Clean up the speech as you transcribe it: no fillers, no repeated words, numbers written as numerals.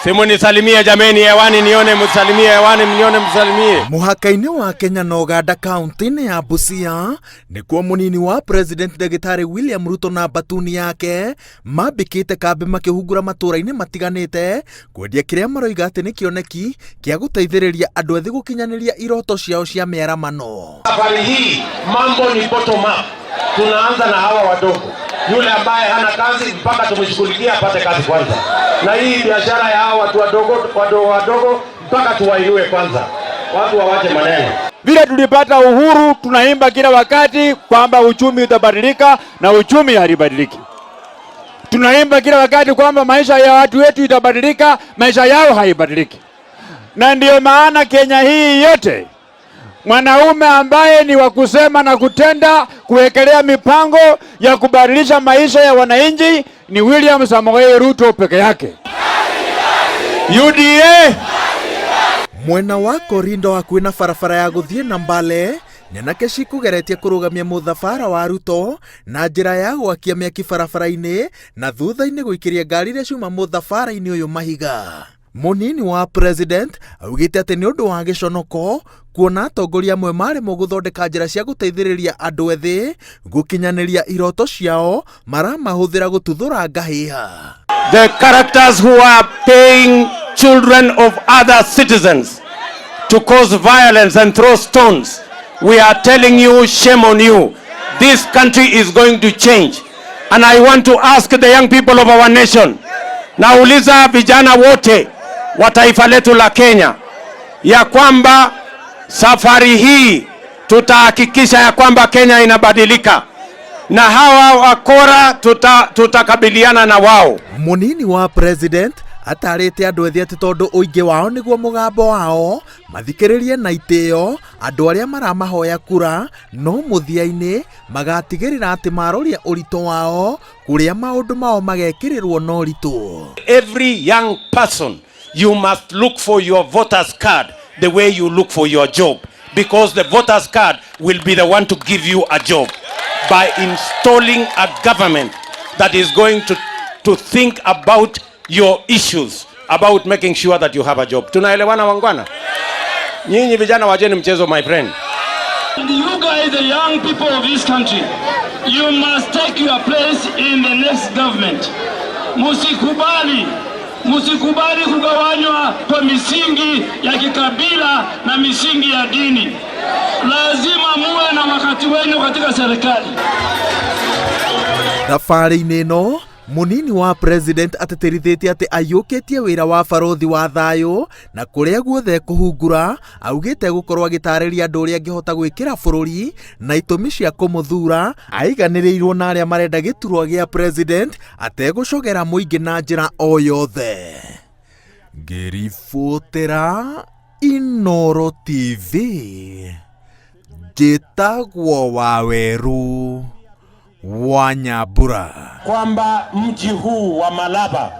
Simu nisalimie jameni hewani nione msalimie hewani nione msalimie. Muhaka-ini wa Kenya na Uganda kaunti ya Busia nikuo munini wa President Dagitari William Ruto na batuni yake mambikite kambi makihungura matura-ini matiganite kwendia kiria maroiga ati ni kioneki kia guteithiriria andu ethi gukinyaniria iroto ciao cia miaramano. Safari hii mambo ni bottom up. Tunaanza na hawa wadogo. Yule ambaye hana kazi mpaka tumshughulikie apate kazi kwanza. Na hii biashara ya hawa watu wadogo mpaka tuwainue kwanza. Watu wawache maneno. Vile tulipata uhuru tunaimba kila wakati kwamba uchumi utabadilika na uchumi halibadiliki. Tunaimba kila wakati kwamba maisha ya watu wetu itabadilika, maisha yao haibadiliki. Na ndio maana Kenya hii yote mwanaume ambaye ni wa kusema na kutenda kuwekelea mipango ya kubadilisha maisha ya wananchi ni William Samoei Ruto peke yake. UDA mwena wa Korindo hakuhĩ na barabara ya gũthiĩ na Mbale nyanake cikugeretie kũrũgamia mũthabara wa Ruto na njĩra ya gwakia mĩaki barabara-inĩ na thutha-inĩ gũikĩria ngari iria ciuma mũthabara-inĩ ũyũ mahiga. Munini wa president augite ati ni undu wa giconoko kuona atongoria amwe marimo guthondeka njira cia guteithiriria andu ethi gukinyaniria iroto ciao maramahuthira gututhura ngahiha. The characters who are paying children of other citizens to cause violence and throw stones, we are telling you, shame on you. This country is going to change. And I want to ask the young people of our nation, nauliza vijana wote wa taifa letu la Kenya ya kwamba safari hii tutahakikisha ya kwamba Kenya inabadilika na hawa wakora tutakabiliana na wao. Munini wa president atarite andu ethi ati tondu uingi wao niguo mugambo wao mathikiririe na itio andu aria maramahoya kura no muthia-ini magatigirira ati maroria urito wao kuria maundu mao magekirirwo no rito. Every young person, you must look for your voter's card the way you look for your job, because the voter's card will be the one to give you a job by installing a government that is going to think about your issues, about making sure that you have a job. Tunaelewana wangwana? Nyinyi vijana wacheni mchezo, my friend. You guys, the young people of this country, you must take your place in the next government. Musikubali kugawanywa kwa misingi ya kikabila na misingi ya dini. Lazima muwe na wakati wenu katika serikali. Thabarĩ-inĩ ĩno munini wa president ateterithitie ati ayukitie wira wa barothi wa thayo na kuria guothe kuhungura augite gukorwo agitariria andu uria angihota gwikira bururi na itumi cia kumuthura aiganirirwo na aria marenda giturwa gia president ategucogera muingi na njira o yothe. Ngiribotera Inooro TV njĩtagwo Waweru wa Nyambura kwamba mji huu wa Malaba